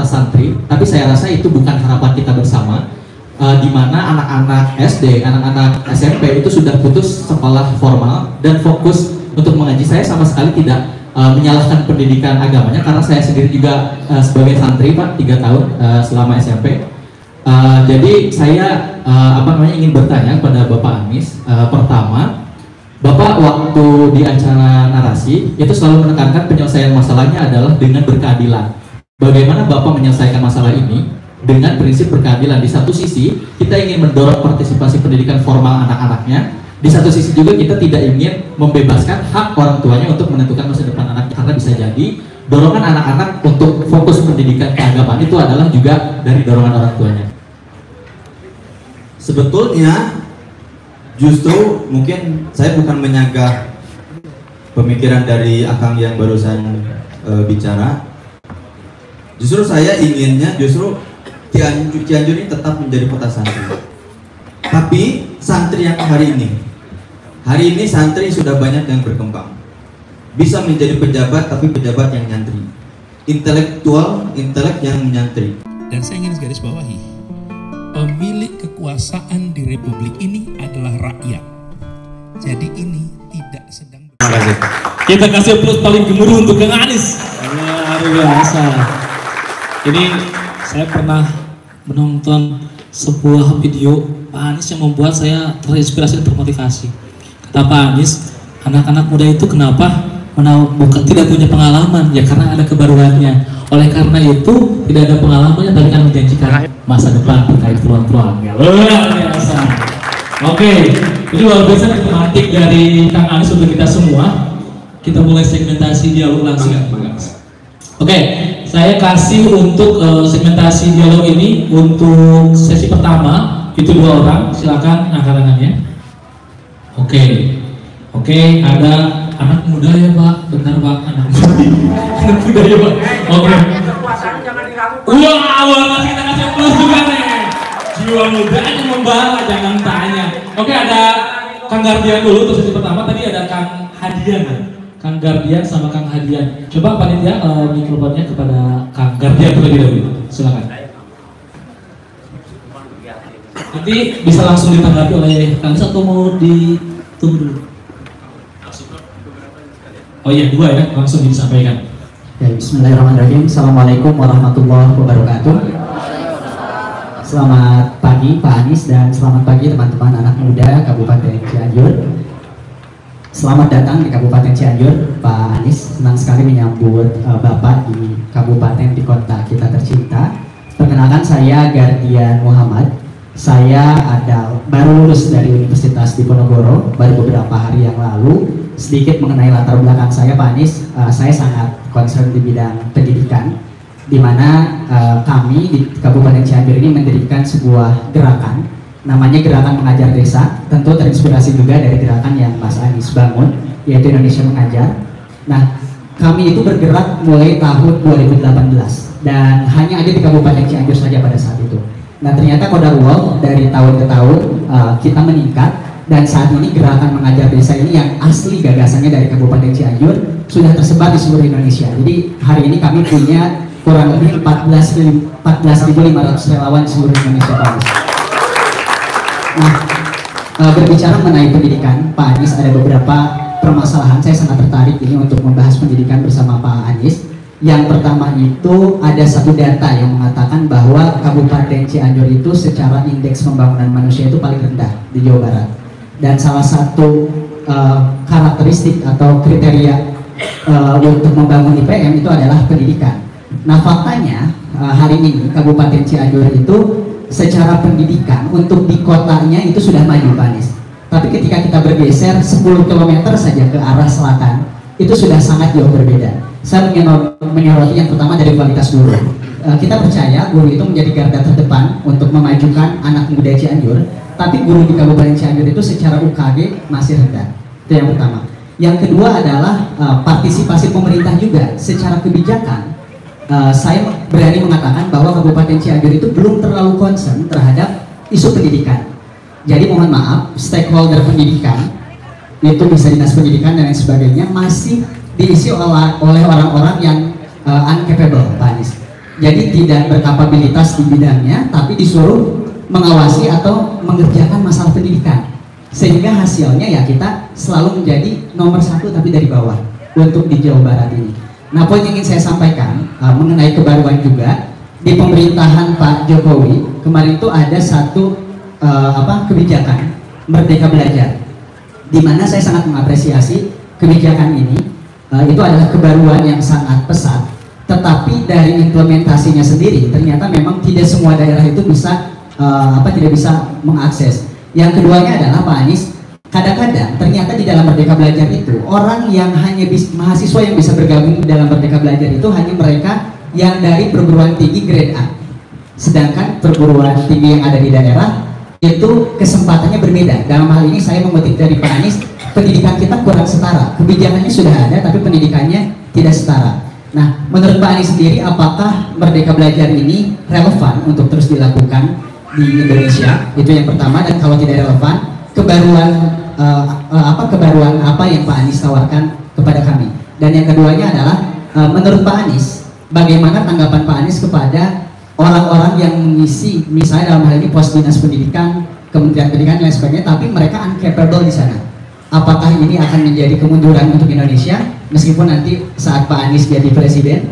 kata santri, tapi saya rasa itu bukan harapan kita bersama. Di mana anak-anak SD, anak-anak SMP itu sudah putus sekolah formal dan fokus untuk mengaji. Saya sama sekali tidak menyalahkan pendidikan agamanya, karena saya sendiri juga sebagai santri Pak 3 tahun selama SMP. Jadi saya ingin bertanya kepada Bapak Anies. Pertama, Bapak waktu di acara narasi itu selalu menekankan penyelesaian masalahnya adalah dengan berkeadilan. Bagaimana Bapak menyelesaikan masalah ini dengan prinsip berkeadilan? Di satu sisi kita ingin mendorong partisipasi pendidikan formal anak-anaknya, di satu sisi juga kita tidak ingin membebaskan hak orang tuanya untuk menentukan masa depan anaknya, karena bisa jadi dorongan anak-anak untuk fokus pendidikan keagamaan itu adalah juga dari dorongan orang tuanya. Sebetulnya justru mungkin saya bukan menyanggah pemikiran dari Akang yang barusan bicara. Justru saya inginnya Cianjur ini tetap menjadi kota santri. Tapi santri yang hari ini santri sudah banyak yang berkembang. Bisa menjadi pejabat, tapi pejabat yang nyantri. Intelek yang menyantri. Dan saya ingin garis bawahi, pemilik kekuasaan di republik ini adalah rakyat. Jadi ini tidak sedang. Terima kasih. Kita kasih aplaus paling gemuruh untuk Kang Anies. Luar biasa. Ini saya pernah menonton sebuah video Pak Anies yang membuat saya terinspirasi dan termotivasi. Kata Pak Anies, anak-anak muda itu kenapa bukan tidak punya pengalaman? Ya karena ada kebaruannya. Oleh karena itu tidak ada pengalamannya, tapi kan menjanjikan masa depan terkait peluang-peluang. Luar biasa. Oke, ini luar biasa tematik dari Kang Anies untuk kita semua. Kita mulai segmentasi dialog langsung. Oke, saya kasih untuk segmentasi dialog ini untuk sesi pertama itu 2 orang, silakan angkat tangannya. Oke, ada anak muda ya Pak, benar Pak, anak muda ya Pak. Oke. Wah, kita kasih plus juga nih. Jiwa muda yang membara, jangan tanya. Oke, ada Kang Gardian dulu untuk sesi pertama. Tadi ada Kang Hadian. Kang Gardian sama Kang Hadian. Coba panitia mikrofonnya kepada Kang Gardian terlebih dahulu. Silakan. Nanti bisa langsung ditanggapi oleh Kang atau mau ditunggu dulu? Oh iya, 2 ya, langsung disampaikan. Ya, bismillahirrahmanirrahim. Assalamualaikum warahmatullahi wabarakatuh. Selamat pagi Pak Anies dan selamat pagi teman-teman anak muda Kabupaten Cianjur. Selamat datang di Kabupaten Cianjur, Pak Anies. Senang sekali menyambut Bapak di kabupaten di kota kita tercinta. Perkenalkan, saya Gardian Muhammad. Saya baru lulus dari Universitas Diponegoro baru beberapa hari yang lalu. Sedikit mengenai latar belakang saya, Pak Anies. Saya sangat concern di bidang pendidikan, di mana kami di Kabupaten Cianjur ini mendirikan sebuah gerakan namanya Gerakan Mengajar Desa, tentu terinspirasi juga dari gerakan yang Mas Anies bangun, yaitu Indonesia Mengajar. Nah, kami itu bergerak mulai tahun 2018 dan hanya ada di Kabupaten Cianjur saja pada saat itu. Nah, ternyata qadarullah dari tahun ke tahun kita meningkat dan saat ini Gerakan Mengajar Desa ini yang asli gagasannya dari Kabupaten Cianjur sudah tersebar di seluruh Indonesia. Jadi hari ini kami punya kurang lebih 14.500 relawan di seluruh Indonesia, Pak Anies. Nah, berbicara mengenai pendidikan, Pak Anies, ada beberapa permasalahan. Saya sangat tertarik ini untuk membahas pendidikan bersama Pak Anies. Yang pertama itu ada satu data yang mengatakan bahwa Kabupaten Cianjur itu secara indeks pembangunan manusia itu paling rendah di Jawa Barat. Dan salah satu karakteristik atau kriteria untuk membangun IPM itu adalah pendidikan. Nah, faktanya hari ini Kabupaten Cianjur itu secara pendidikan untuk di kotanya itu sudah maju, Pak Anies. Tapi ketika kita bergeser 10 km saja ke arah selatan, itu sudah sangat jauh berbeda. Saya menyoroti yang pertama dari kualitas guru. Kita percaya guru itu menjadi garda terdepan untuk memajukan anak muda Cianjur, tapi guru di Kabupaten Cianjur itu secara UKG masih rendah. Itu yang pertama. Yang kedua adalah partisipasi pemerintah juga secara kebijakan. Saya berani mengatakan bahwa Kabupaten Cianjur itu belum terlalu concern terhadap isu pendidikan. Jadi mohon maaf, stakeholder pendidikan itu bisa dinas pendidikan dan lain sebagainya masih diisi oleh orang-orang yang uncapable, Pak Anies. Jadi tidak berkapabilitas di bidangnya, tapi disuruh mengawasi atau mengerjakan masalah pendidikan. Sehingga hasilnya ya kita selalu menjadi nomor 1 tapi dari bawah untuk di Jawa Barat ini. Nah, poin yang ingin saya sampaikan mengenai kebaruan juga di pemerintahan Pak Jokowi kemarin itu ada satu kebijakan Merdeka Belajar, di mana saya sangat mengapresiasi kebijakan ini. Itu adalah kebaruan yang sangat pesat, tetapi dari implementasinya sendiri ternyata memang tidak semua daerah itu bisa tidak bisa mengakses. Yang keduanya adalah Pak Anies, kadang-kadang ternyata di dalam Merdeka Belajar itu orang yang hanya mahasiswa yang bisa bergabung di dalam Merdeka Belajar itu hanya mereka yang dari perguruan tinggi grade A, sedangkan perguruan tinggi yang ada di daerah itu kesempatannya berbeda. Dalam hal ini saya mengutip dari Pak Anies, pendidikan kita kurang setara. Kebijakannya sudah ada tapi pendidikannya tidak setara. Nah, menurut Pak Anies sendiri, apakah Merdeka Belajar ini relevan untuk terus dilakukan di Indonesia? Itu yang pertama. Dan kalau tidak relevan, kebaruan apa yang Pak Anies tawarkan kepada kami? Dan yang keduanya adalah menurut Pak Anies, bagaimana tanggapan Pak Anies kepada orang-orang yang mengisi misalnya dalam hal ini pos dinas pendidikan, Kementerian Pendidikan dan lain sebagainya, tapi mereka uncapable di sana? Apakah ini akan menjadi kemunduran untuk Indonesia meskipun nanti saat Pak Anies jadi presiden?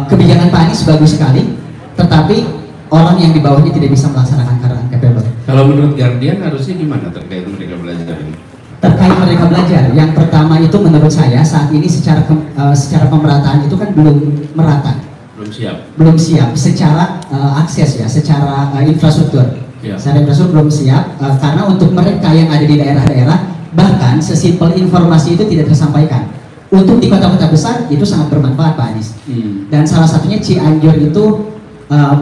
Kebijakan Pak Anies bagus sekali, tetapi orang yang di bawahnya tidak bisa melaksanakan karena uncapable. Kalau menurut Guardian harusnya gimana terkait Merdeka Belajar ini? Terkait Merdeka Belajar, yang pertama itu menurut saya saat ini secara pemerataan itu kan belum merata. Belum siap secara akses ya, secara infrastruktur. Secara infrastruktur belum siap karena untuk mereka yang ada di daerah-daerah bahkan sesimpel informasi itu tidak tersampaikan. Untuk di kota-kota besar itu sangat bermanfaat Pak Anies. Dan salah satunya Cianjur itu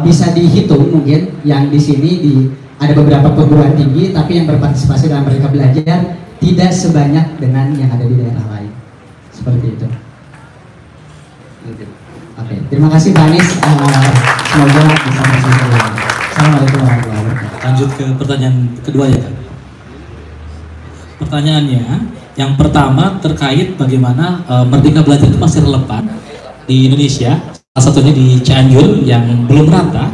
bisa dihitung mungkin yang di sini ada beberapa perguruan tinggi tapi yang berpartisipasi dalam Merdeka Belajar tidak sebanyak dengan yang ada di daerah lain. Seperti itu. Oke, terima kasih Pak Anies. Semoga bisa berhasil. Assalamualaikum warahmatullahi wabarakatuh. Lanjut ke pertanyaan kedua ya kan. Pertanyaannya, yang pertama terkait bagaimana Merdeka Belajar itu masih relevan di Indonesia. Salah satunya di Cianjur yang belum rata.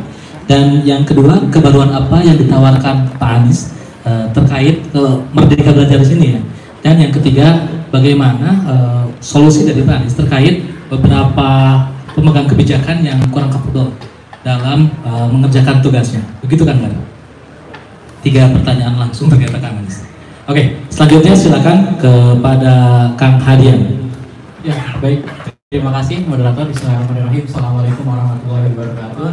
Dan yang kedua, kebaruan apa yang ditawarkan Pak Anies terkait Merdeka Belajar di sini ya. Dan yang ketiga, bagaimana solusi dari Pak Anies terkait beberapa pemegang kebijakan yang kurang kapabel dalam mengerjakan tugasnya. Begitu kan, Mbak? 3 pertanyaan langsung terkait Kang Anies. Oke, selanjutnya silakan kepada Kang Hadian. Ya, baik. Terima kasih moderator. Bismillahirrahmanirrahim. Assalamualaikum warahmatullahi wabarakatuh.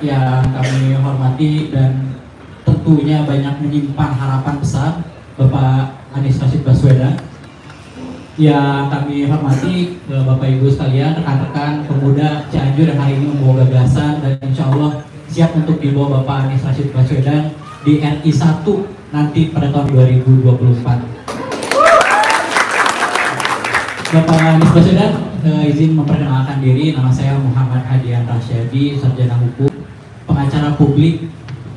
Yang kami hormati dan tentunya banyak menyimpan harapan besar Bapak Anies Rashid Baswedan. Yang kami hormati Bapak Ibu sekalian, rekan-rekan pemuda Cianjur yang hari ini membawa gagasan dan insya Allah siap untuk dibawa Bapak Anies Rashid Baswedan di RI 1 nanti pada tahun 2024. Bapak Anies Baswedan, izin memperkenalkan diri. Nama saya Muhammad Hadian Rasyadi, sarjana hukum, pengacara publik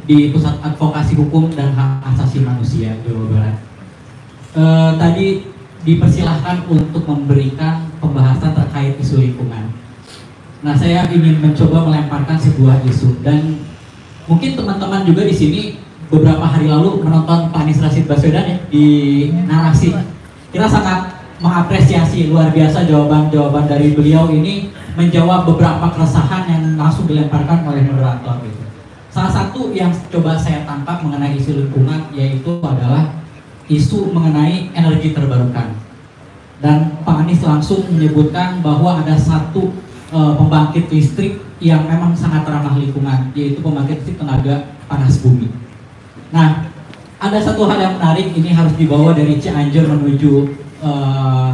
di Pusat Advokasi Hukum dan Hak Asasi Manusia Jawa Barat. Tadi dipersilahkan untuk memberikan pembahasan terkait isu lingkungan. Nah, saya ingin mencoba melemparkan sebuah isu dan mungkin teman-teman juga di sini beberapa hari lalu menonton Pak Anies Rashid Baswedan ya, di narasi. Kita sangat mengapresiasi luar biasa jawaban-jawaban dari beliau ini menjawab beberapa keresahan yang langsung dilemparkan oleh moderator gitu. Salah satu yang coba saya tangkap mengenai isu lingkungan yaitu adalah isu mengenai energi terbarukan. Dan Pak Anies langsung menyebutkan bahwa ada satu pembangkit listrik yang memang sangat ramah lingkungan, yaitu pembangkit listrik tenaga panas bumi. Nah, ada satu hal yang menarik, ini harus dibawa dari Cianjur menuju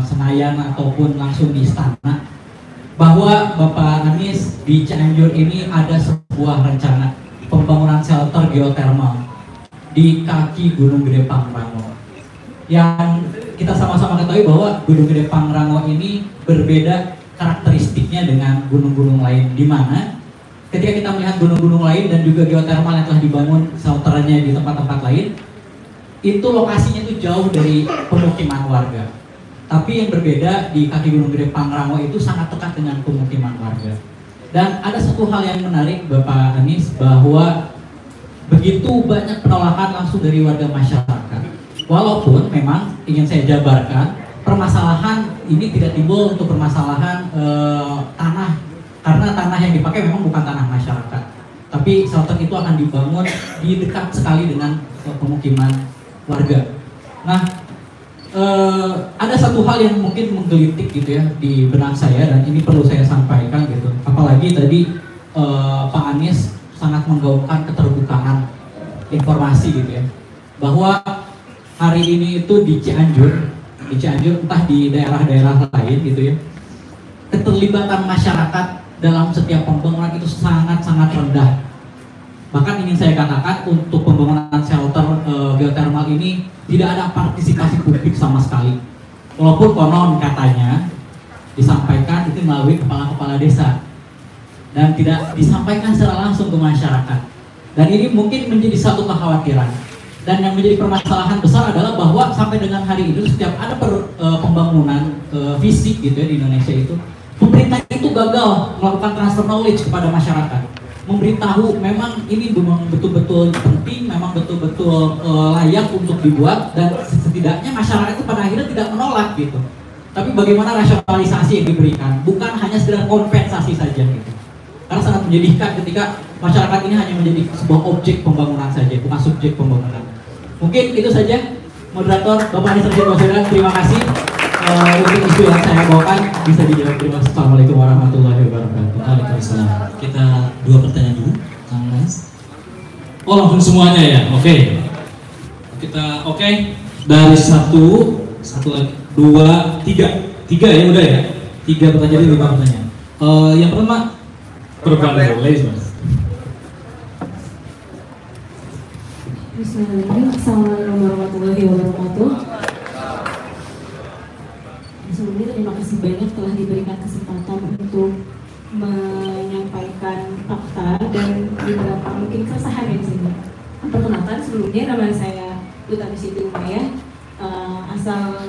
Senayan ataupun langsung di istana, bahwa Bapak Anies di Cianjur ini ada sebuah rencana pembangunan shelter geotermal di kaki Gunung Gede Pangrango. Yang kita sama-sama ketahui bahwa Gunung Gede Pangrango ini berbeda karakteristiknya dengan gunung-gunung lain, di mana ketika kita melihat gunung-gunung lain dan juga geotermal yang telah dibangun shelternya di tempat-tempat lain, itu lokasinya itu jauh dari pemukiman warga. Tapi yang berbeda di kaki Gunung Gede Pangrango itu sangat dekat dengan pemukiman warga. Dan ada satu hal yang menarik Bapak Anies, bahwa begitu banyak penolakan langsung dari warga masyarakat. Walaupun memang ingin saya jabarkan, permasalahan ini tidak timbul untuk permasalahan tanah, karena tanah yang dipakai memang bukan tanah masyarakat. Tapi shelter itu akan dibangun di dekat sekali dengan pemukiman warga. Nah, ada satu hal yang mungkin menggelitik gitu ya di benak saya, dan ini perlu saya sampaikan gitu. Apalagi tadi Pak Anies sangat menggaungkan keterbukaan informasi gitu ya, bahwa hari ini itu di Cianjur entah di daerah-daerah lain gitu ya, keterlibatan masyarakat dalam setiap pembangunan itu sangat-sangat rendah. Bahkan ingin saya katakan untuk pembangunan shelter geothermal ini tidak ada partisipasi publik sama sekali. Walaupun konon katanya disampaikan itu melalui kepala-kepala desa dan tidak disampaikan secara langsung ke masyarakat. Dan ini mungkin menjadi satu kekhawatiran. Dan yang menjadi permasalahan besar adalah bahwa sampai dengan hari ini setiap ada pembangunan fisik gitu ya di Indonesia itu, pemerintah itu gagal melakukan transfer knowledge kepada masyarakat. Memberitahu memang ini memang betul-betul penting, memang betul-betul layak untuk dibuat, dan setidaknya masyarakat itu pada akhirnya tidak menolak gitu. Tapi bagaimana rasionalisasi yang diberikan, bukan hanya sekedar kompensasi saja gitu. Karena sangat menyedihkan ketika masyarakat ini hanya menjadi sebuah objek pembangunan saja, bukan subjek pembangunan. Mungkin itu saja, moderator Bapak Anies Rashid Baswedan, terima kasih. Untuk isu yang saya bawakan bisa dijawab. Terima kasih. Assalamualaikum warahmatullahi wabarakatuh. Waalaikumsalam. Kita dua pertanyaan dulu, Kang Mas. Oh, langsung semuanya ya. Oke. Kita dari satu lagi, dua, tiga ya udah ya. 3 pertanyaan, 5 pertanyaan. Yang pertama berbanding Mas. Bismillahirrahmanirrahim. Assalamualaikum warahmatullahi wabarakatuh. Sebelumnya terima kasih banyak telah diberikan kesempatan untuk menyampaikan fakta dan beberapa mungkin keresahan yang sini. Perkenalkan, sebelumnya nama saya Utami Siti Umayyah. Asal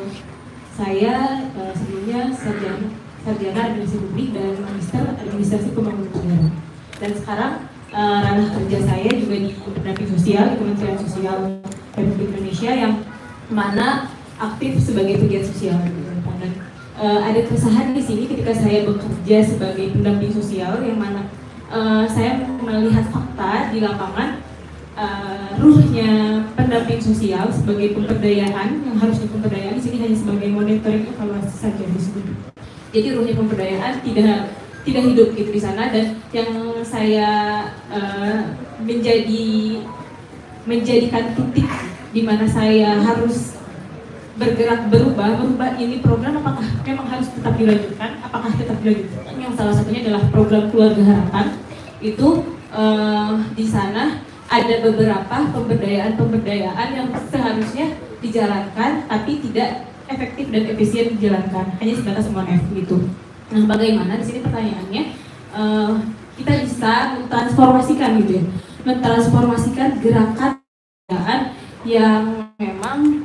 saya sebelumnya sarjana administrasi publik dan magister administrasi pembangunan negara. Dan sekarang ranah kerja saya juga di pendamping sosial di Kementerian Sosial Republik Indonesia, yang mana aktif sebagai pegiat sosial. Dan ada keresahan di sini ketika saya bekerja sebagai pendamping sosial, yang mana saya melihat fakta di lapangan, ruhnya pendamping sosial sebagai pemberdayaan, yang harusnya pemberdayaan di sini hanya sebagai monitoring evaluasi saja disebut. Jadi ruhnya pemberdayaan tidak hidup gitu di sana, dan yang saya menjadikan titik di mana saya harus bergerak berubah ini program apakah memang harus tetap dilanjutkan, yang salah satunya adalah program Keluarga Harapan. Itu di sana ada beberapa pemberdayaan yang seharusnya dijalankan tapi tidak efektif dan efisien dijalankan, hanya sebatas ONF gitu. Nah, bagaimana di sini pertanyaannya, kita bisa mentransformasikan gitu ya, mentransformasikan gerakan yang memang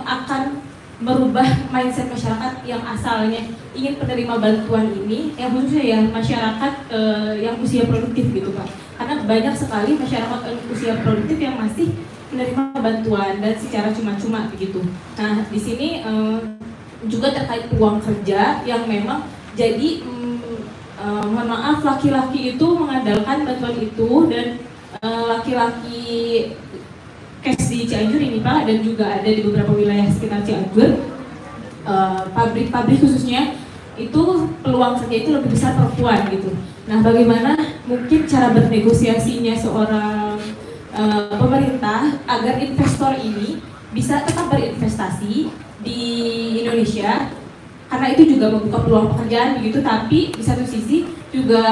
akan merubah mindset masyarakat yang asalnya ingin penerima bantuan ini, yang khususnya ya masyarakat yang usia produktif gitu Pak. Karena banyak sekali masyarakat usia produktif yang masih menerima bantuan dan secara cuma-cuma begitu. Nah, di sini juga terkait peluang kerja yang memang jadi mohon maaf, laki-laki itu mengandalkan bantuan itu, dan laki-laki case di Cianjur ini Pak, dan juga ada di beberapa wilayah sekitar Cianjur, pabrik-pabrik khususnya itu peluang kerja itu lebih besar perempuan gitu. Nah, bagaimana mungkin cara bernegosiasinya seorang pemerintah agar investor ini bisa tetap berinvestasi di Indonesia, karena itu juga membuka peluang pekerjaan begitu, tapi di satu sisi juga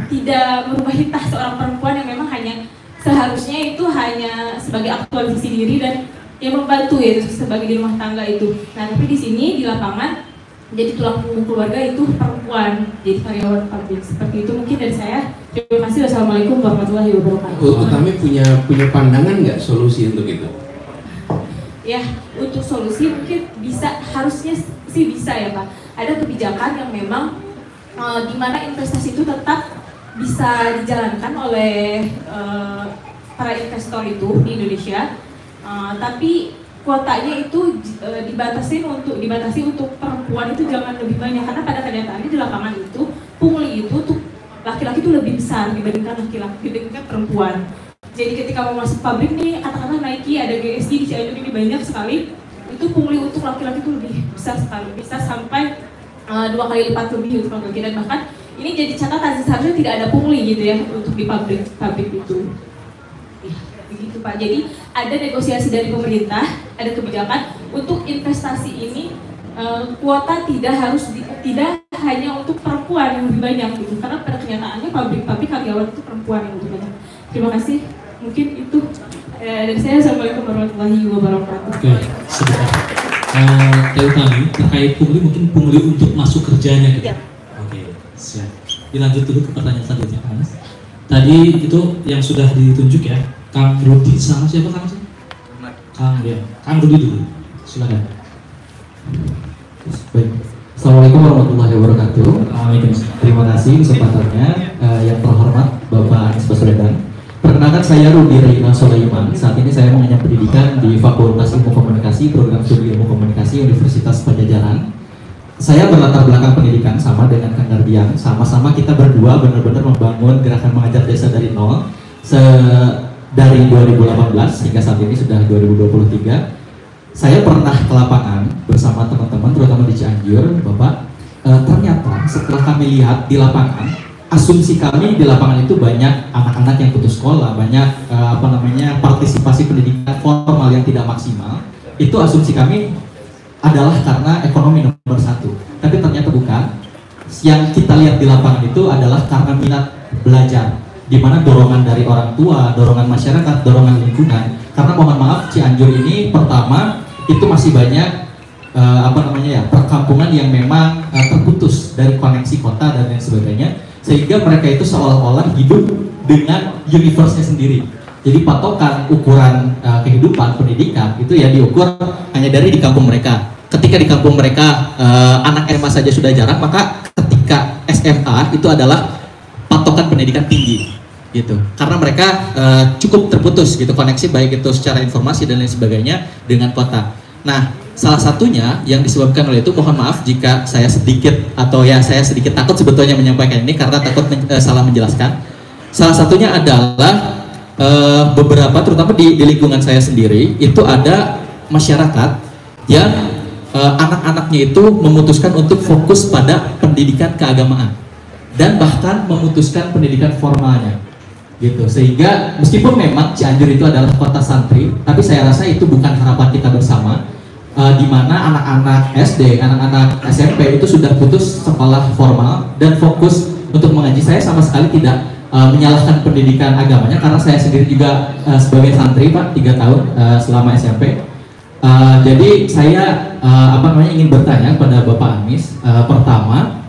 tidak merubah hitah seorang perempuan yang memang hanya seharusnya itu hanya sebagai aktualisasi diri dan yang membantu ya sebagai di rumah tangga itu. Nah, tapi di sini di lapangan jadi tulang punggung keluarga itu perempuan, jadi karyawan pabrik. Seperti itu mungkin dari saya. Terima kasih. Wassalamualaikum warahmatullahi wabarakatuh. Utami punya pandangan nggak solusi untuk itu? Ya, untuk solusi mungkin bisa, harusnya sih bisa ya Pak. Ada kebijakan yang memang di mana investasi itu tetap bisa dijalankan oleh para investor itu di Indonesia, tapi kuotanya itu dibatasi untuk perempuan itu jangan lebih banyak, karena pada kenyataannya di lapangan itu pungli itu tuh laki-laki itu lebih besar dibandingkan perempuan. Jadi ketika mau masuk pabrik nih, katakanlah Nike ada GSG di Cianjur ini banyak sekali, itu pungli untuk laki-laki itu lebih besar sekali, bisa sampai 2 kali lipat lebih untuk laki-laki. Dan bahkan ini jadi catatan, seharusnya tidak ada pungli gitu ya untuk di pabrik itu. Ya, begitu Pak. Jadi ada negosiasi dari pemerintah, ada kebijakan untuk investasi ini, kuota tidak hanya untuk perempuan yang lebih banyak gitu, karena pada kenyataannya pabrik karyawan itu perempuan yang lebih banyak. Terima kasih. Mungkin itu dari saya. Assalamualaikum warahmatullahi wabarakatuh. Oke, sebentar. Teo kami terkait pungli, mungkin pungli untuk masuk kerjanya gitu. Ya. Oke, siap. Dilanjut dulu ke pertanyaan selanjutnya, Mas. Tadi itu yang sudah ditunjuk ya, Kang Rudi sama siapa Kang? Kang Rudi dulu. Silakan. Baik. Assalamualaikum warahmatullahi wabarakatuh. Waalaikumsalam. Terima kasih kesempatannya. Yang terhormat Bapak Anies Baswedan. Perkenalkan, saya Rudi Reina Sulaiman. Saat ini saya mengenyam pendidikan di Fakultas Ilmu Komunikasi, Program Studi Ilmu Komunikasi Universitas Pajajaran. Saya berlatar belakang pendidikan sama dengan Kang Nardian. Sama-sama kita berdua benar-benar membangun gerakan mengajar desa dari nol dari 2018 hingga saat ini sudah 2023. Saya pernah ke lapangan bersama teman-teman, terutama di Cianjur, Bapak. Ternyata setelah kami lihat di lapangan, asumsi kami di lapangan itu banyak anak-anak yang putus sekolah, banyak partisipasi pendidikan formal yang tidak maksimal. Itu asumsi kami adalah karena ekonomi nomor satu. Tapi ternyata bukan. Yang kita lihat di lapangan itu adalah karena minat belajar, di mana dorongan dari orang tua, dorongan masyarakat, dorongan lingkungan. Karena mohon maaf, Cianjur ini pertama itu masih banyak perkampungan yang memang terputus dari koneksi kota dan lain sebagainya, sehingga mereka itu seolah-olah hidup dengan universe-nya sendiri. Jadi patokan ukuran kehidupan pendidikan itu ya diukur hanya dari di kampung mereka. Ketika di kampung mereka anak SMA saja sudah jarang, maka ketika SMA itu adalah patokan pendidikan tinggi gitu. Karena mereka cukup terputus gitu koneksi, baik itu secara informasi dan lain sebagainya dengan kota. Nah, salah satunya yang disebabkan oleh itu, mohon maaf jika saya sedikit takut sebetulnya menyampaikan ini karena takut salah menjelaskan. Salah satunya adalah beberapa, terutama di lingkungan saya sendiri, itu ada masyarakat yang anak-anaknya itu memutuskan untuk fokus pada pendidikan keagamaan dan bahkan memutuskan pendidikan formalnya gitu. Sehingga meskipun memang Cianjur itu adalah kota santri, tapi saya rasa itu bukan harapan kita bersama, di mana anak-anak SD, anak-anak SMP itu sudah putus sekolah formal dan fokus untuk mengaji. Saya sama sekali tidak menyalahkan pendidikan agamanya, karena saya sendiri juga sebagai santri Pak 3 tahun selama SMP. Jadi saya ingin bertanya kepada Bapak Anies. Pertama,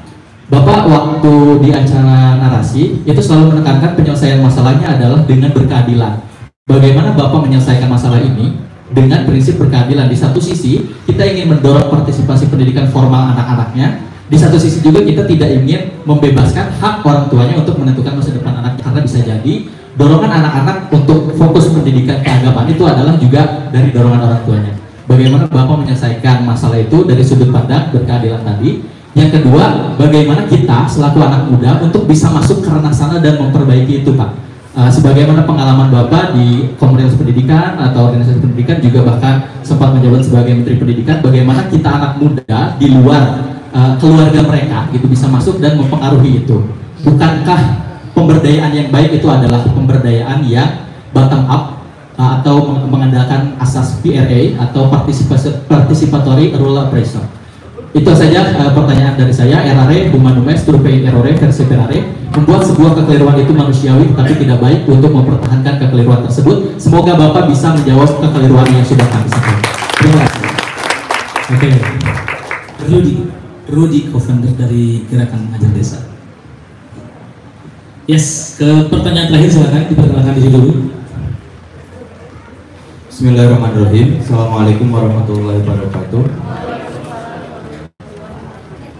Bapak waktu di acara narasi itu selalu menekankan penyelesaian masalahnya adalah dengan berkeadilan. Bagaimana Bapak menyelesaikan masalah ini dengan prinsip berkeadilan? Di satu sisi kita ingin mendorong partisipasi pendidikan formal anak-anaknya, di satu sisi juga kita tidak ingin membebaskan hak orang tuanya untuk menentukan masa depan anaknya, karena bisa jadi dorongan anak-anak untuk fokus pendidikan keagamaan itu adalah juga dari dorongan orang tuanya. Bagaimana Bapak menyelesaikan masalah itu dari sudut pandang berkeadilan tadi? Yang kedua, bagaimana kita selaku anak muda untuk bisa masuk ke ranah sana dan memperbaiki itu Pak? Sebagaimana pengalaman Bapak di komunitas pendidikan atau organisasi pendidikan, juga bahkan sempat menjabat sebagai Menteri Pendidikan, bagaimana kita anak muda di luar keluarga mereka itu bisa masuk dan mempengaruhi itu? Bukankah pemberdayaan yang baik itu adalah pemberdayaan yang bottom up atau mengandalkan asas PRA atau participatory rule operation? Itu saja pertanyaan dari saya. Errare humanum est turpe errore perseverare. Membuat sebuah kekeliruan itu manusiawi, tapi tidak baik untuk mempertahankan kekeliruan tersebut. Semoga Bapak bisa menjawab kekeliruan yang sudah kami sampaikan. Terima kasih. Oke, Rudi co-founder dari Gerakan Mengajar Desa. Yes, ke pertanyaan terakhir silakan diperkenalkan diri dulu. Bismillahirrahmanirrahim. Assalamualaikum warahmatullahi wabarakatuh.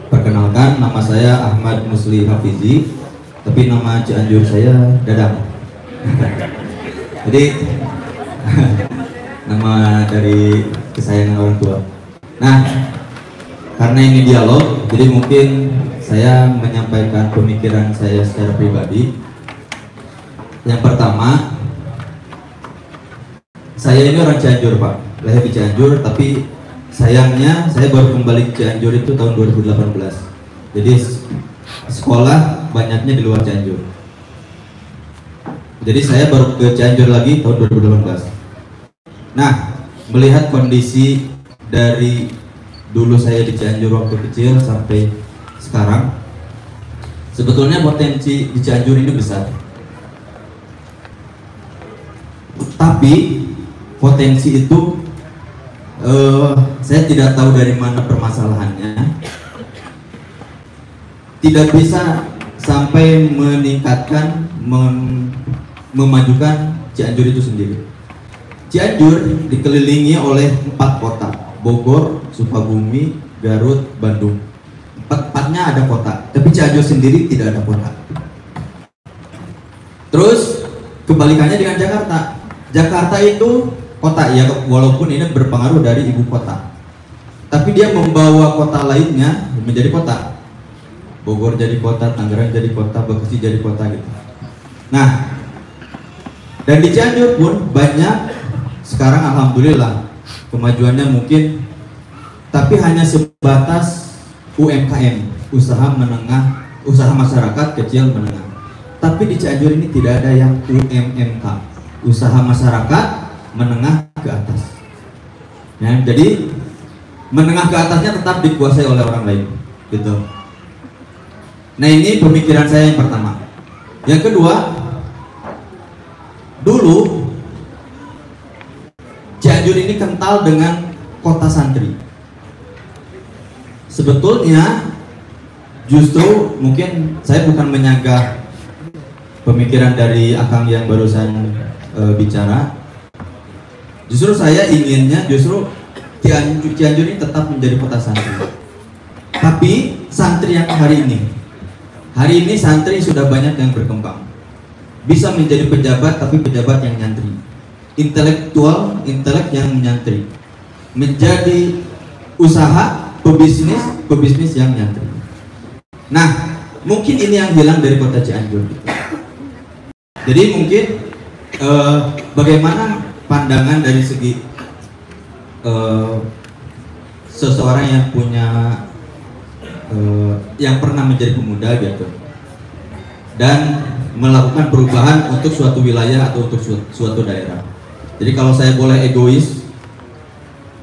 Perkenalkan, Perkenalkan, nama saya Ahmad Musli Hafizi, tapi nama Cianjur saya Dadang. Jadi nama dari kesayangan orang tua. Nah, karena ini dialog, jadi mungkin saya menyampaikan pemikiran saya secara pribadi. Yang pertama, saya ini orang Cianjur, Pak, lahir di Cianjur, tapi sayangnya saya baru kembali ke Cianjur itu tahun 2018. Jadi sekolah banyaknya di luar Cianjur. Jadi saya baru ke Cianjur lagi tahun 2018. Nah, melihat kondisi dari dulu saya di Cianjur waktu kecil sampai sekarang, sebetulnya potensi di Cianjur ini besar. Tapi potensi itu saya tidak tahu dari mana permasalahannya, tidak bisa sampai meningkatkan, memajukan Cianjur itu sendiri. Cianjur dikelilingi oleh 4 kota, Bogor, Sukabumi, Garut, Bandung. Empatnya ada kota, tapi Cianjur sendiri tidak ada kota. Terus kebalikannya dengan Jakarta. Jakarta itu kota ya, walaupun ini berpengaruh dari ibu kota, tapi dia membawa kota lainnya menjadi kota. Bogor jadi kota, Tangerang jadi kota, Bekasi jadi kota gitu. Nah, dan di Cianjur pun banyak sekarang, alhamdulillah kemajuannya mungkin, tapi hanya sebatas UMKM, usaha menengah, usaha masyarakat kecil menengah. Tapi di Cianjur ini tidak ada yang UMMK, usaha masyarakat menengah ke atas. Ya, jadi menengah ke atasnya tetap dikuasai oleh orang lain, gitu. Nah, ini pemikiran saya yang pertama. Yang kedua, dulu Cianjur ini kental dengan kota santri. Sebetulnya justru mungkin saya bukan menyanggah pemikiran dari Akang yang barusan bicara. Justru saya inginnya justru Cianjur ini tetap menjadi kota santri. Tapi santri yang hari ini santri sudah banyak yang berkembang, bisa menjadi pejabat, tapi pejabat yang nyantri, intelek yang menyantri, menjadi usaha pebisnis yang nyantri. Nah, mungkin ini yang hilang dari kota Cianjur. Jadi mungkin bagaimana pandangan dari segi seseorang yang punya yang pernah menjadi pemuda gitu, dan melakukan perubahan untuk suatu wilayah atau untuk suatu daerah. Jadi kalau saya boleh egois,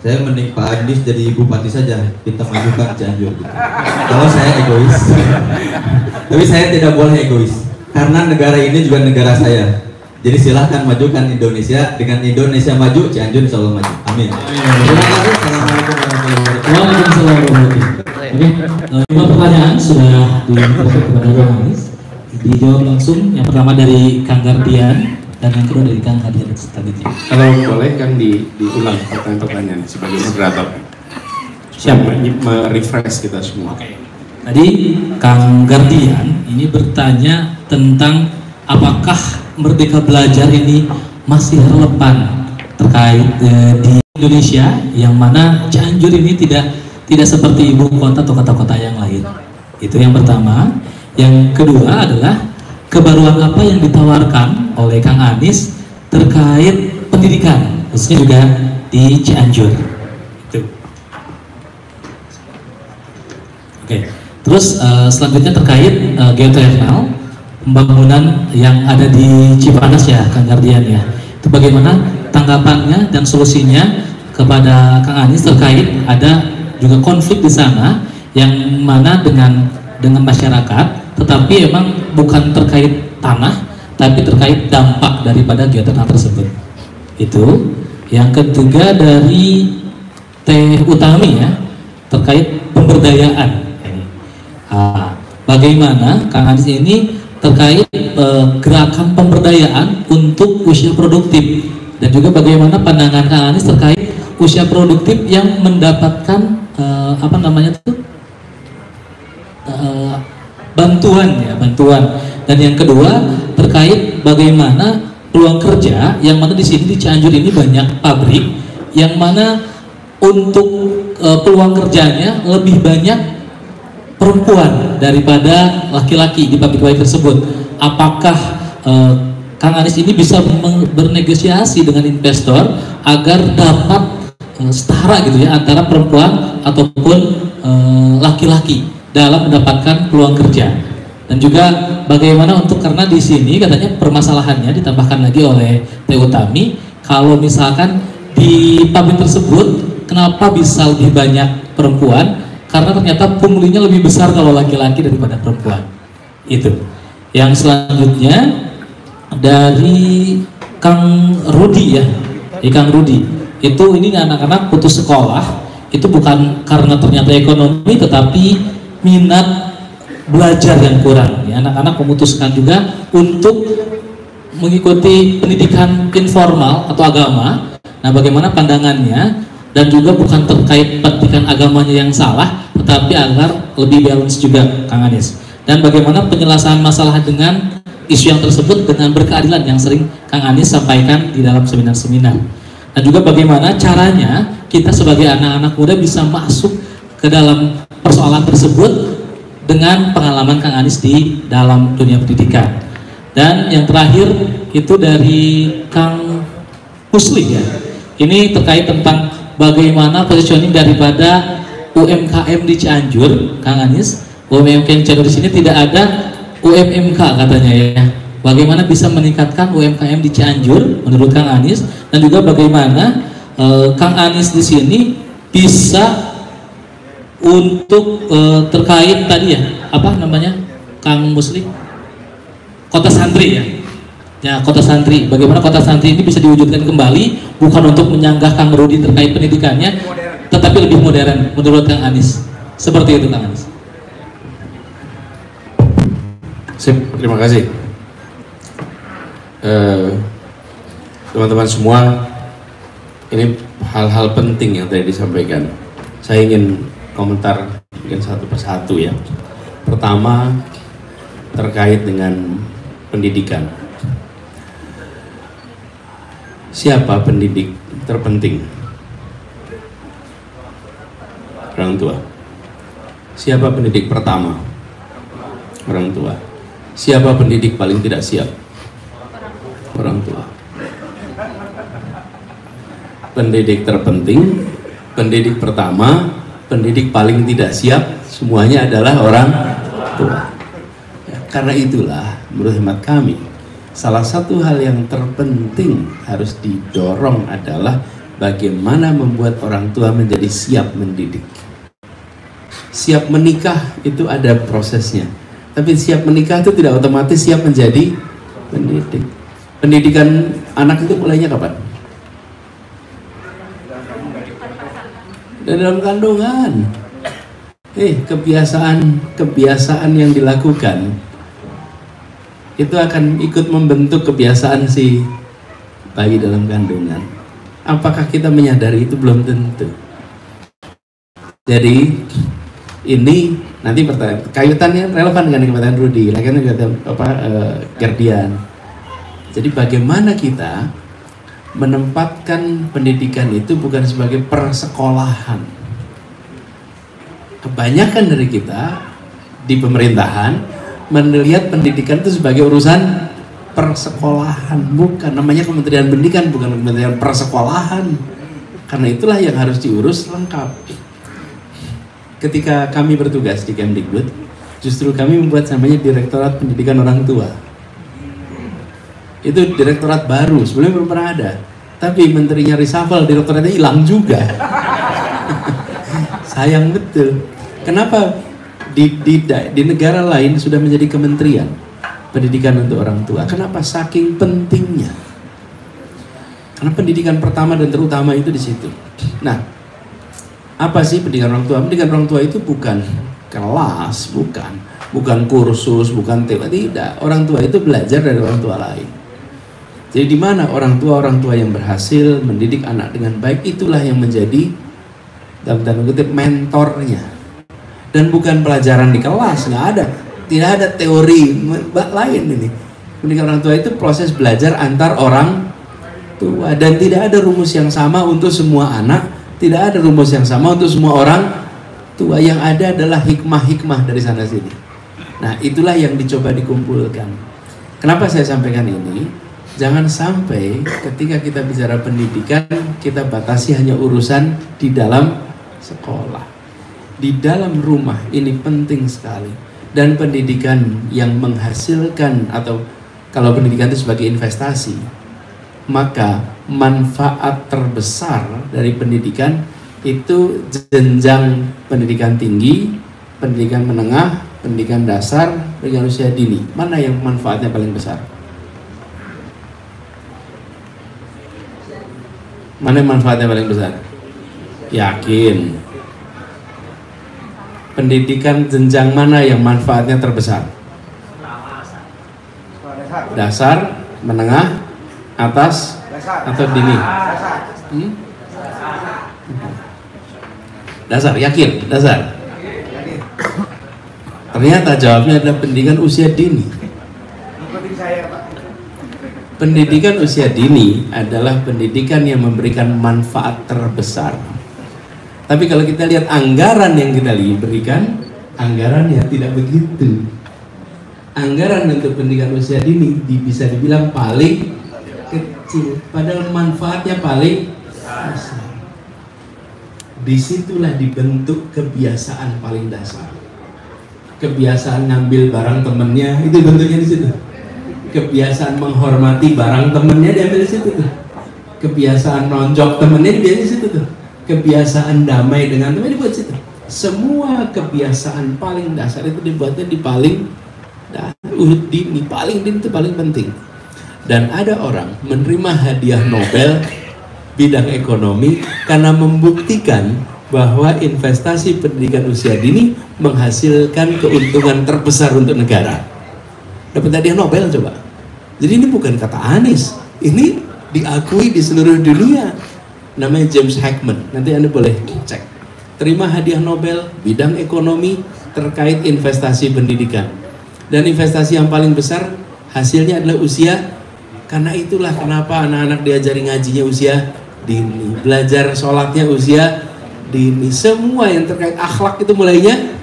saya mending Pak Andis jadi bupati saja, kita majukan Cianjur gitu. Kalau saya egois. Tapi saya tidak boleh egois, karena negara ini juga negara saya. Jadi silahkan majukan Indonesia, dengan Indonesia maju, Cianjur insya Allah maju. Amin. Terima kasih. Assalamualaikum warahmatullahi wabarakatuh. Waalaikumsalam warahmatullahi wabarakatuh. Oke, 5 pertanyaan sudah dilakukan kepada Bang Anies. Dijawab langsung. Yang pertama dari Kang Gardian dan yang kedua dari Kang Gardian selanjutnya. Kalau boleh kan diulang pertanyaan sebagai moderator. Siapa? Merefresh kita semua. Oke. Tadi Kang Gardian ini bertanya tentang apakah Merdeka Belajar ini masih relevan terkait di Indonesia, yang mana Cianjur ini tidak seperti ibu kota atau kota-kota yang lain. Itu yang pertama. Yang kedua adalah kebaruan apa yang ditawarkan oleh Kang Anies terkait pendidikan, khususnya juga di Cianjur. Itu. Oke. Terus selanjutnya terkait geothermal, pembangunan yang ada di Cipanas ya, Kang Gardian ya. Itu bagaimana tanggapannya dan solusinya kepada Kang Anies terkait ada juga konflik di sana yang mana dengan masyarakat, tetapi emang bukan terkait tanah, tapi terkait dampak daripada geothermal tersebut. Itu. Yang ketiga dari Teh Utami ya, terkait pemberdayaan. Bagaimana Kang Anies ini terkait gerakan pemberdayaan untuk usia produktif, dan juga bagaimana pandangan Kang Anies terkait usia produktif yang mendapatkan bantuan. Dan yang kedua terkait bagaimana peluang kerja, yang mana di sini di Cianjur ini banyak pabrik yang mana untuk peluang kerjanya lebih banyak perempuan daripada laki-laki di pabrik-pabrik tersebut. Apakah Kang Anies ini bisa bernegosiasi dengan investor agar dapat setara gitu ya antara perempuan ataupun laki-laki dalam mendapatkan peluang kerja? Dan juga bagaimana untuk, karena di sini katanya permasalahannya ditambahkan lagi oleh Teh Utami, kalau misalkan di pabrik tersebut kenapa bisa lebih banyak perempuan, karena ternyata punglinya lebih besar kalau laki-laki daripada perempuan. Itu. Yang selanjutnya dari Kang Rudi ya, Kang Rudi itu ini anak-anak putus sekolah itu bukan karena ternyata ekonomi, tetapi minat belajar yang kurang. Ya, anak-anak memutuskan juga untuk mengikuti pendidikan informal atau agama. Nah, bagaimana pandangannya, dan juga bukan terkait pendidikan agamanya yang salah, tetapi agar lebih balance juga, Kang Anies. Dan bagaimana penyelesaian masalah dengan isu yang tersebut dengan berkeadilan yang sering Kang Anies sampaikan di dalam seminar-seminar. Dan juga bagaimana caranya kita sebagai anak-anak muda bisa masuk ke dalam persoalan tersebut dengan pengalaman Kang Anies di dalam dunia pendidikan. Dan yang terakhir itu dari Kang Musli ya. Ini terkait tentang bagaimana positioning daripada UMKM di Cianjur, Kang Anies. UMKM Cianjur di sini tidak ada UMMK katanya ya. Bagaimana bisa meningkatkan UMKM di Cianjur menurut Kang Anies, dan juga bagaimana Kang Anies di sini bisa untuk terkait tadi ya, apa namanya Kang Musli, kota santri ya. Ya, kota santri, bagaimana kota santri ini bisa diwujudkan kembali, bukan untuk menyanggah Kang Rudi terkait pendidikannya, tetapi lebih modern menurut Kang Anies. Seperti itu Kang Anies. Sip, terima kasih. Teman-teman semua, ini hal-hal penting yang tadi disampaikan. Saya ingin komentar mungkin satu persatu ya. Pertama, terkait dengan pendidikan. Siapa pendidik terpenting? Orang tua. Siapa pendidik pertama? Orang tua. Siapa pendidik paling tidak siap? Orang tua. Pendidik terpenting, pendidik pertama, pendidik paling tidak siap, semuanya adalah orang tua. Ya, karena itulah menurut hemat kami, salah satu hal yang terpenting harus didorong adalah bagaimana membuat orang tua menjadi siap mendidik. Siap menikah itu ada prosesnya, tapi siap menikah itu tidak otomatis siap menjadi pendidik. Pendidikan anak itu mulainya kapan? Dan dalam kandungan. Kebiasaan yang dilakukan itu akan ikut membentuk kebiasaan si bayi dalam kandungan. Apakah kita menyadari itu? Belum tentu. Jadi ini nanti pertanyaan kaitannya relevan dengan pertanyaan Rudi, lagi Gerdian. Jadi bagaimana kita menempatkan pendidikan itu bukan sebagai persekolahan. Kebanyakan dari kita di pemerintahan melihat pendidikan itu sebagai urusan persekolahan, bukan. Namanya Kementerian Pendidikan, bukan Kementerian Persekolahan. Karena itulah yang harus diurus lengkap. Ketika kami bertugas di Kemdikbud, justru kami membuat namanya Direktorat Pendidikan Orang Tua. Itu direktorat baru, sebelumnya belum pernah ada. Tapi menterinya reshuffle, direktoratnya hilang juga. Sayang betul. Kenapa di negara lain sudah menjadi kementerian pendidikan untuk orang tua? Kenapa? Saking pentingnya. Karena pendidikan pertama dan terutama itu di situ. Nah, apa sih pendidikan orang tua? Pendidikan orang tua itu bukan kelas, bukan kursus, bukan teori, tidak. Orang tua itu belajar dari orang tua lain. Jadi di mana orang tua yang berhasil mendidik anak dengan baik, itulah yang menjadi dalam tanda kutip mentornya. dan bukan pelajaran di kelas, nggak ada, tidak ada teori lain ini. Pendidikan orang tua itu proses belajar antar orang tua, dan tidak ada rumus yang sama untuk semua anak, tidak ada rumus yang sama untuk semua orang tua. Yang ada adalah hikmah-hikmah dari sana sini. Nah, itulah yang dicoba dikumpulkan. Kenapa saya sampaikan ini? Jangan sampai ketika kita bicara pendidikan, kita batasi hanya urusan di dalam sekolah. Di dalam rumah ini penting sekali. Dan pendidikan yang menghasilkan, atau kalau pendidikan itu sebagai investasi, maka manfaat terbesar dari pendidikan itu jenjang pendidikan tinggi, pendidikan menengah, pendidikan dasar, pendidikan usia dini. Mana yang manfaatnya paling besar? Mana yang manfaatnya paling besar? Yakin? Pendidikan jenjang mana yang manfaatnya terbesar? Dasar, menengah, atas, atau dini? Dasar, yakin? Dasar? Ternyata jawabnya adalah pendidikan usia dini. Pendidikan usia dini adalah pendidikan yang memberikan manfaat terbesar. Tapi kalau kita lihat anggaran yang kita berikan, anggarannya tidak begitu. Anggaran untuk pendidikan usia dini bisa dibilang paling kecil, padahal manfaatnya paling besar. Disitulah dibentuk kebiasaan paling dasar. Kebiasaan ngambil barang temennya itu bentuknya di situ. Kebiasaan menghormati barang temennya diambil di situ tuh. Kebiasaan nonjok temennya diambil di situ tuh. Kebiasaan damai dengan temennya dibuat di situ. Semua kebiasaan paling dasar itu dibuatnya di paling dini, paling dini itu paling penting. Dan ada orang menerima hadiah Nobel bidang ekonomi karena membuktikan bahwa investasi pendidikan usia dini menghasilkan keuntungan terbesar untuk negara. Dapat hadiah Nobel coba. Jadi ini bukan kata Anies, ini diakui di seluruh dunia. Namanya James Heckman, nanti Anda boleh cek. Terima hadiah Nobel bidang ekonomi terkait investasi pendidikan. Dan investasi yang paling besar hasilnya adalah usia. Karena itulah kenapa anak-anak diajari ngajinya usia dini, belajar sholatnya usia dini, semua yang terkait akhlak itu mulainya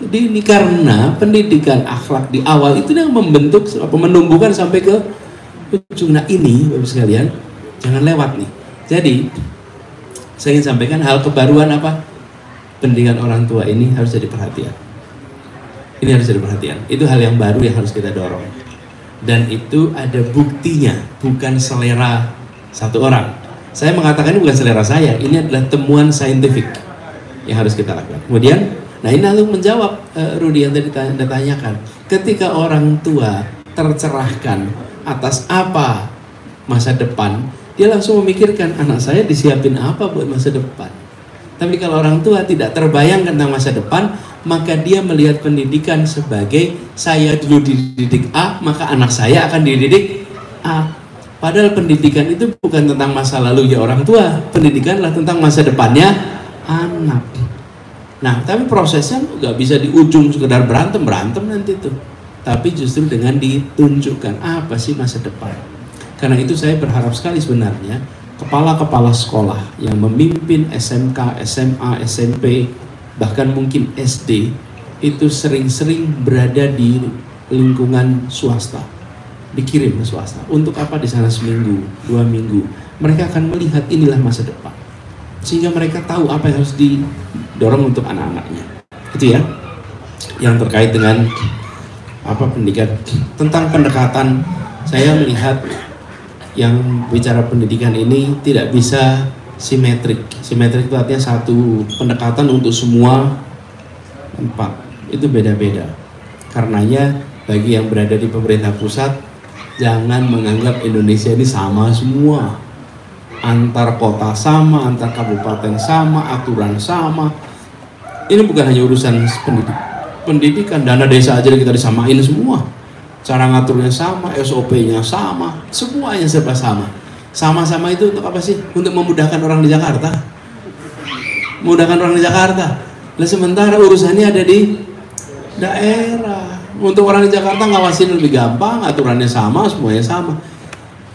dini, karena pendidikan akhlak di awal itu yang membentuk, menumbuhkan sampai ke ujung. Nah ini Bapak sekalian, jangan lewat nih. Jadi saya ingin sampaikan hal kebaruan apa? Pendidikan orang tua ini harus jadi perhatian. Ini harus jadi perhatian. Itu hal yang baru yang harus kita dorong. Dan itu ada buktinya, bukan selera satu orang. Saya mengatakan ini bukan selera saya, ini adalah temuan saintifik yang harus kita lakukan. Kemudian, nah ini lalu menjawab Rudi yang tadi Anda tanyakan. Ketika orang tua tercerahkan atas apa masa depan, dia langsung memikirkan anak saya disiapin apa buat masa depan. Tapi kalau orang tua tidak terbayang tentang masa depan, maka dia melihat pendidikan sebagai saya dulu dididik A, maka anak saya akan dididik A. Padahal pendidikan itu bukan tentang masa lalu ya orang tua, pendidikanlah tentang masa depannya anak. Nah, tapi prosesnya nggak bisa di ujung sekedar berantem nanti tuh. Tapi justru dengan ditunjukkan apa sih masa depan. Karena itu saya berharap sekali sebenarnya kepala-kepala sekolah yang memimpin SMK, SMA, SMP, bahkan mungkin SD itu sering-sering berada di lingkungan swasta, dikirim ke swasta. Untuk apa di sana seminggu, 2 minggu? Mereka akan melihat inilah masa depan, sehingga mereka tahu apa yang harus didorong untuk anak-anaknya. Itu ya, yang terkait dengan apa pendidikan. Tentang pendekatan, saya melihat yang bicara pendidikan ini tidak bisa simetrik. Simetrik itu artinya satu pendekatan untuk semua tempat. Itu beda-beda. Karenanya bagi yang berada di pemerintah pusat, jangan menganggap Indonesia ini sama semua. Antar kota sama, antar kabupaten sama, aturan sama. Ini bukan hanya urusan pendidikan, dana desa aja kita disamain semua. Cara ngaturnya sama, SOP-nya sama, semuanya serba sama. Sama-sama itu untuk apa sih? Untuk memudahkan orang di Jakarta. Memudahkan orang di Jakarta. Lah sementara urusannya ada di daerah. Untuk orang di Jakarta ngawasin lebih gampang, aturannya sama, semuanya sama.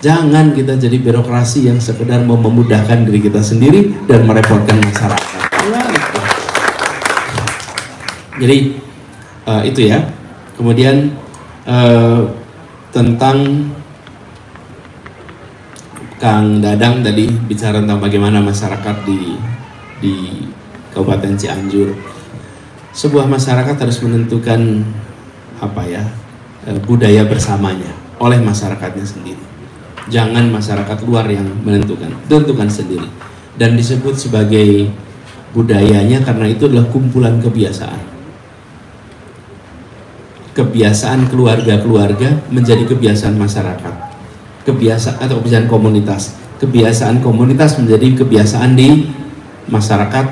Jangan kita jadi birokrasi yang sekedar mau memudahkan diri kita sendiri dan merepotkan masyarakat. Jadi itu ya. Kemudian tentang Kang Dadang tadi bicara tentang bagaimana masyarakat di Kabupaten Cianjur. Sebuah masyarakat harus menentukan budaya bersamanya oleh masyarakatnya sendiri. Jangan masyarakat luar yang menentukan, tentukan sendiri. Dan disebut sebagai budayanya karena itu adalah kumpulan kebiasaan. Kebiasaan keluarga-keluarga menjadi kebiasaan masyarakat. Kebiasaan atau kebiasaan komunitas. Kebiasaan komunitas menjadi kebiasaan di masyarakat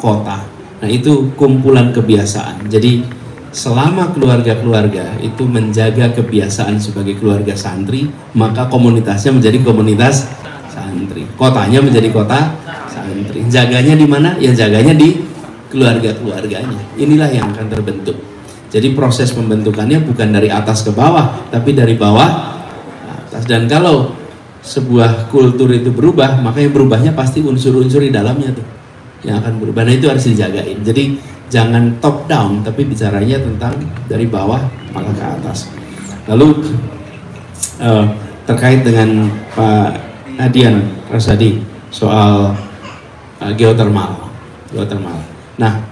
kota. Nah, itu kumpulan kebiasaan. Jadi selama keluarga-keluarga itu menjaga kebiasaan sebagai keluarga santri, maka komunitasnya menjadi komunitas santri. Kotanya menjadi kota santri. Jaganya di mana? Ya jaganya di keluarga-keluarganya. Inilah yang akan terbentuk. Jadi proses pembentukannya bukan dari atas ke bawah, tapi dari bawah ke atas. Dan kalau sebuah kultur itu berubah, maka yang berubahnya pasti unsur-unsur di dalamnya tuh yang akan berubah. Nah, itu harus dijagain. Jadi jangan top down, tapi bicaranya tentang dari bawah malah ke atas. Lalu terkait dengan Pak Hadian Rasadi soal geothermal. Nah,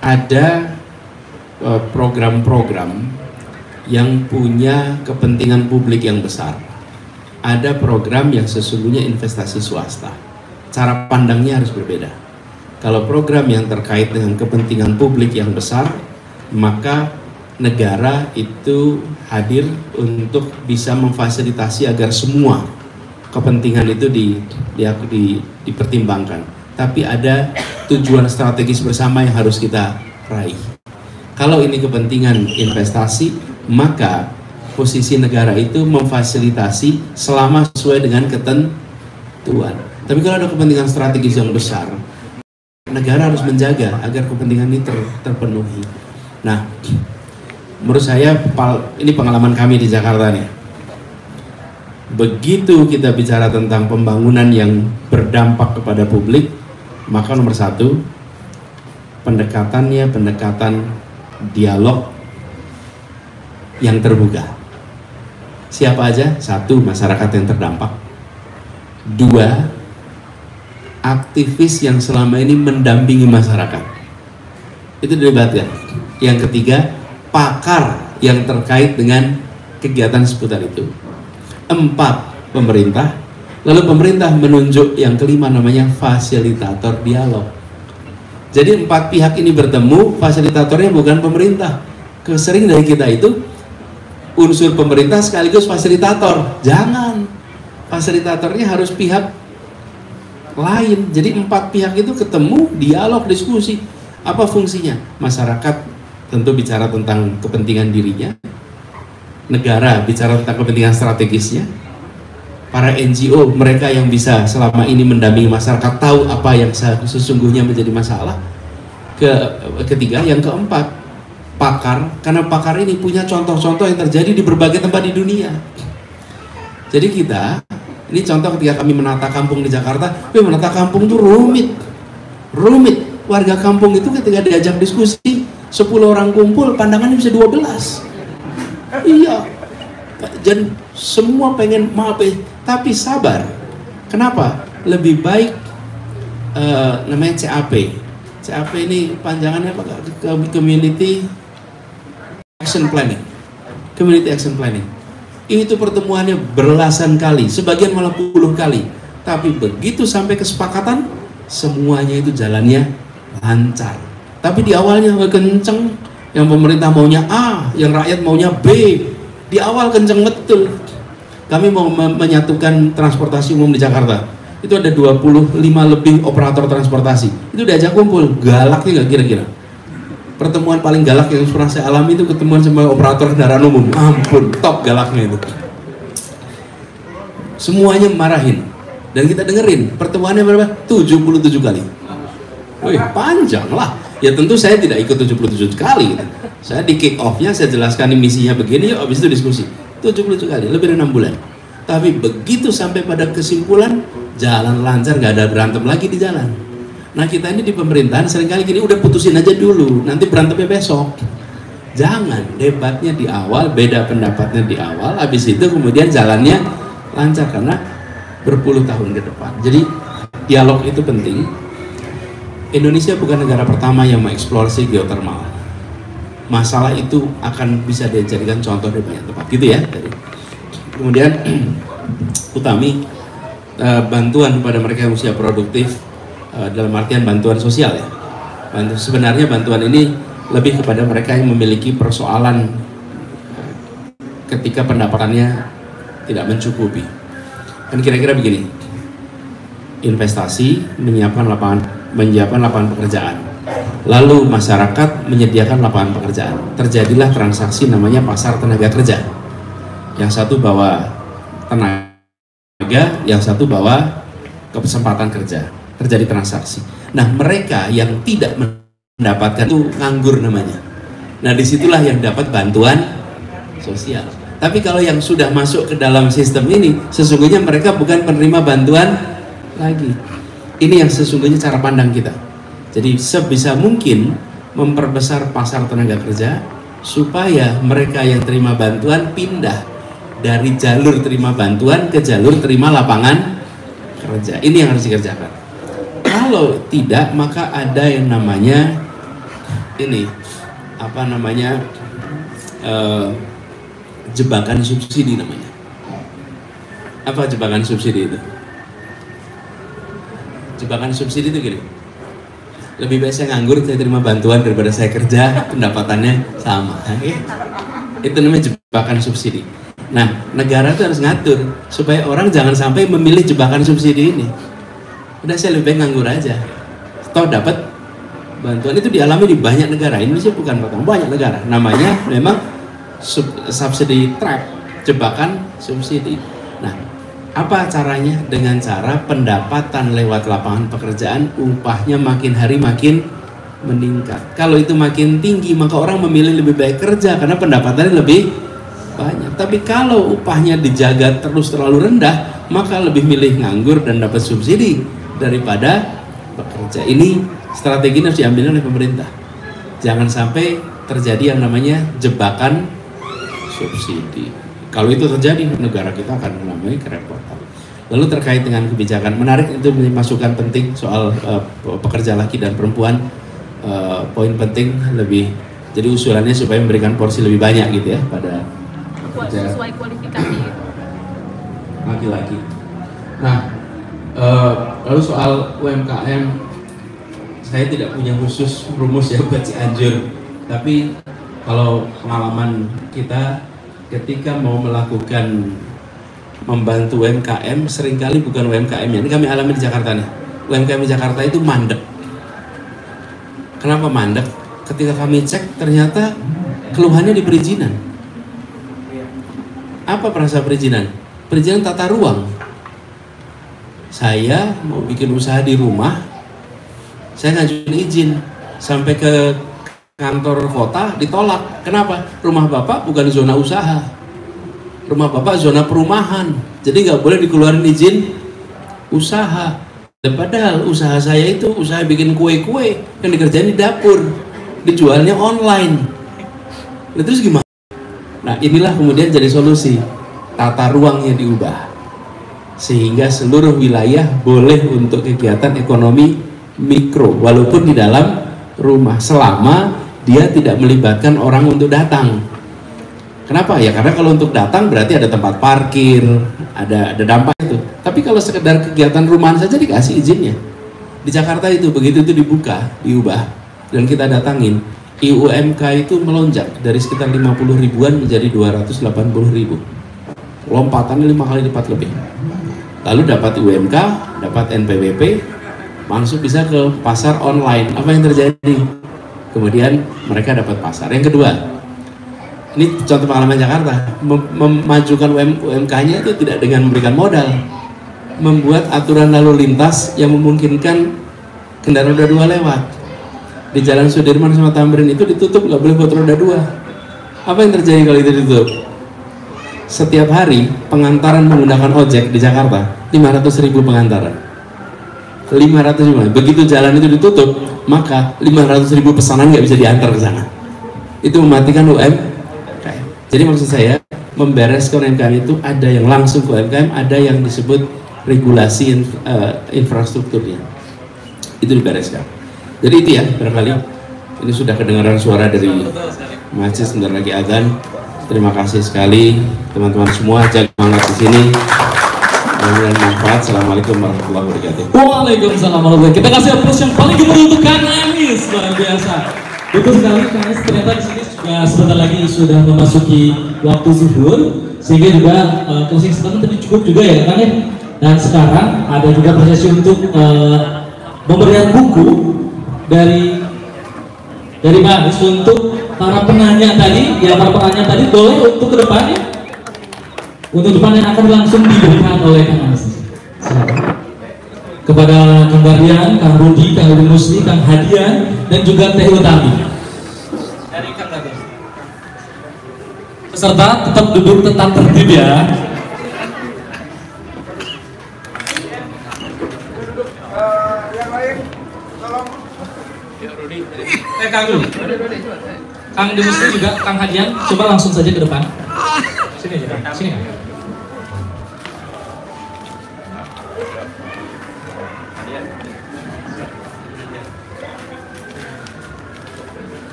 ada program-program yang punya kepentingan publik yang besar. Ada program yang sesungguhnya investasi swasta. Cara pandangnya harus berbeda. Kalau program yang terkait dengan kepentingan publik yang besar, maka negara itu hadir untuk bisa memfasilitasi agar semua kepentingan itu dipertimbangkan. Tapi ada tujuan strategis bersama yang harus kita raih. Kalau ini kepentingan investasi, maka posisi negara itu memfasilitasi selama sesuai dengan ketentuan. Tapi kalau ada kepentingan strategis yang besar, negara harus menjaga agar kepentingan ini terpenuhi. Nah, menurut saya ini pengalaman kami di Jakarta nih. Begitu kita bicara tentang pembangunan yang berdampak kepada publik, maka nomor satu, pendekatan dialog yang terbuka. Siapa aja? Satu, masyarakat yang terdampak. Dua, aktivis yang selama ini mendampingi masyarakat. Itu didebatkan. Yang ketiga, pakar yang terkait dengan kegiatan seputar itu. Empat, pemerintah. Lalu pemerintah menunjuk yang kelima namanya fasilitator dialog. Jadi empat pihak ini bertemu, fasilitatornya bukan pemerintah. Sering dari kita itu unsur pemerintah sekaligus fasilitator. Jangan. Fasilitatornya harus pihak lain. Jadi empat pihak itu ketemu, dialog, diskusi. Apa fungsinya? Masyarakat tentu bicara tentang kepentingan dirinya, negara bicara tentang kepentingan strategisnya, para NGO, mereka yang bisa selama ini mendampingi masyarakat tahu apa yang sesungguhnya menjadi masalah. Ketiga, yang keempat, pakar, karena pakar ini punya contoh-contoh yang terjadi di berbagai tempat di dunia. Jadi kita, ini contoh ketika kami menata kampung di Jakarta, menata kampung itu rumit. Warga kampung itu ketika diajak diskusi, 10 orang kumpul, pandangannya bisa 12. Iya, dan semua pengen maaf, tapi sabar. Kenapa? Lebih baik namanya CAP. CAP ini panjangannya apa? Community Action Planning. Community Action Planning. Itu pertemuannya berlasan kali, sebagian malah puluh kali. Tapi begitu sampai kesepakatan, semuanya itu jalannya lancar. Tapi di awalnya nggak kenceng, yang pemerintah maunya A, yang rakyat maunya B. Di awal kenceng betul. Kami mau menyatukan transportasi umum di Jakarta. Itu ada 25 lebih operator transportasi. Itu diajak kumpul, galaknya nggak kira-kira. Pertemuan paling galak yang pernah saya alami itu ketemuan sama operator kendaraan umum. Ampun, top galaknya itu. Semuanya marahin. Dan kita dengerin, pertemuannya berapa? 77 kali. Wih, panjang lah. Ya tentu saya tidak ikut 77 kali gitu. Saya di kick off-nya saya jelaskan misinya begini, yuk habis itu diskusi 77 kali, lebih dari 6 bulan. Tapi begitu sampai pada kesimpulan, jalan lancar, nggak ada berantem lagi di jalan. Nah kita ini di pemerintahan seringkali gini, udah putusin aja dulu, nanti berantemnya besok. Jangan, debatnya di awal, beda pendapatnya di awal, habis itu kemudian jalannya lancar karena berpuluh tahun ke depan. Jadi dialog itu penting. Indonesia bukan negara pertama yang mengeksplorasi geotermal. Masalah itu akan bisa dijadikan contoh di banyak tempat, gitu ya. Kemudian Utami, bantuan kepada mereka yang usia produktif dalam artian bantuan sosial ya. Sebenarnya bantuan ini lebih kepada mereka yang memiliki persoalan ketika pendapatannya tidak mencukupi. Kan kira-kira begini, investasi menyiapkan lapangan pekerjaan, lalu masyarakat menyediakan lapangan pekerjaan, terjadilah transaksi namanya pasar tenaga kerja. Yang satu bawa tenaga, yang satu bawa kesempatan kerja, terjadi transaksi. Nah mereka yang tidak mendapatkan itu nganggur namanya. Nah disitulah yang dapat bantuan sosial. Tapi kalau yang sudah masuk ke dalam sistem ini, sesungguhnya mereka bukan penerima bantuan lagi. Ini yang sesungguhnya cara pandang kita. Jadi sebisa mungkin memperbesar pasar tenaga kerja supaya mereka yang terima bantuan pindah dari jalur terima bantuan ke jalur terima lapangan kerja. Ini yang harus dikerjakan. Kalau tidak, maka ada yang namanya ini jebakan subsidi namanya. Apa jebakan subsidi itu? Jebakan subsidi itu gini, lebih baik saya nganggur, saya terima bantuan daripada saya kerja, pendapatannya sama. Itu namanya jebakan subsidi. Nah, negara itu harus ngatur supaya orang jangan sampai memilih jebakan subsidi ini. Udah saya lebih baik nganggur aja, toh dapat bantuan. Itu dialami di banyak negara. Indonesia bukan pertama, banyak negara. Namanya memang subsidi trap, jebakan subsidi. Nah, apa caranya? Dengan cara pendapatan lewat lapangan pekerjaan, upahnya makin hari makin meningkat. Kalau itu makin tinggi, maka orang memilih lebih baik kerja karena pendapatannya lebih banyak. Tapi kalau upahnya dijaga terus terlalu rendah, maka lebih milih nganggur dan dapat subsidi daripada bekerja. Ini strategi harus diambil oleh pemerintah. Jangan sampai terjadi yang namanya jebakan subsidi. Kalau itu terjadi, negara kita akan mengalami kerepotan. Lalu terkait dengan kebijakan, menarik itu masukan penting soal pekerja laki dan perempuan. Poin penting lebih, jadi usulannya supaya memberikan porsi lebih banyak gitu ya pada sesuai kualifikasi laki-laki. Nah, lalu soal UMKM, saya tidak punya khusus rumus ya buat Cianjur, tapi kalau pengalaman kita ketika mau melakukan membantu UMKM, seringkali bukan UMKM-nya, ini kami alami di Jakarta nih, UMKM di Jakarta itu mandek. Kenapa mandek? Ketika kami cek, ternyata keluhannya di perizinan. Apa perasa perizinan? Perizinan tata ruang. Saya mau bikin usaha di rumah, saya ngajuin izin sampai ke kantor kota ditolak. Kenapa? Rumah bapak bukan zona usaha, rumah bapak zona perumahan, jadi nggak boleh dikeluarin izin usaha. Padahal usaha saya itu usaha bikin kue-kue yang dikerjain di dapur, dijualnya online. Nah, terus gimana? Nah inilah kemudian jadi solusi, tata ruangnya diubah sehingga seluruh wilayah boleh untuk kegiatan ekonomi mikro walaupun di dalam rumah, selama dia tidak melibatkan orang untuk datang. Kenapa? Ya karena kalau untuk datang berarti ada tempat parkir, ada dampak itu. Tapi kalau sekedar kegiatan rumahan saja dikasih izinnya. Di Jakarta itu begitu itu dibuka, diubah dan kita datangin, IUMK itu melonjak dari sekitar 50 ribuan menjadi 280 ribu. Lompatannya 5 kali lipat lebih. Lalu dapat UMK, dapat NPWP, langsung bisa ke pasar online. Apa yang terjadi? Kemudian mereka dapat pasar. Yang kedua, ini contoh pengalaman Jakarta, memajukan UMK-nya itu tidak dengan memberikan modal, membuat aturan lalu lintas yang memungkinkan kendaraan roda 2 lewat. di Jalan Sudirman sama Tamrin itu ditutup, nggak boleh buat roda 2. Apa yang terjadi kalau itu ditutup? Setiap hari pengantaran menggunakan ojek di Jakarta 500.000 pengantaran. 500.000. Begitu jalan itu ditutup, maka 500.000 pesanan nggak bisa diantar ke sana. Itu mematikan UMKM. Jadi maksud saya, membereskan UMKM itu ada yang langsung ke UMKM, ada yang disebut regulasi infrastrukturnya. Itu dibereskan. Jadi itu ya, barangkali ini sudah kedengaran suara dari masjid, sebentar lagi azan. Terima kasih sekali teman-teman semua, jaga semangat di sini. Mudah-mudahan manfaat. Assalamualaikum warahmatullahi wabarakatuh. Waalaikumsalam warahmatullahi wabarakatuh. Kita kasih aplaus yang paling gede untuk Kang Anis, luar biasa. Betul sekali, Kang Anis. Ternyata di sini juga sebentar lagi sudah memasuki waktu zuhur, sehingga juga closing statement tadi cukup juga ya, Kang. Dan sekarang ada juga prosesi untuk pemberian buku dari Pak Anis untuk para penanya tadi. Ya, para penanya tadi boleh untuk ke depan ya. Untuk depan yang akan langsung diberikan oleh Kang Anis. Kepada Kang Bardian, Kang Rudi, Kang Rudi Musli, Kang Hadian, dan juga Teh Utami. Dari Kang Bardian. Peserta tetap duduk, tetap tertib ya. Yang lain, tolong. Kang Rudi. Kang Rudi Musli juga, Kang Hadian, coba langsung saja ke depan. Sini aja, Kang. Sini Kang.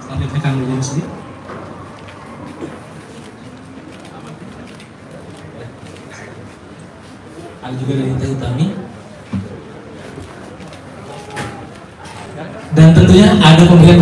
Selanjutnya Kang Rudi Musli. Ada juga dari Teh Utami. Dan tentunya ada pemberian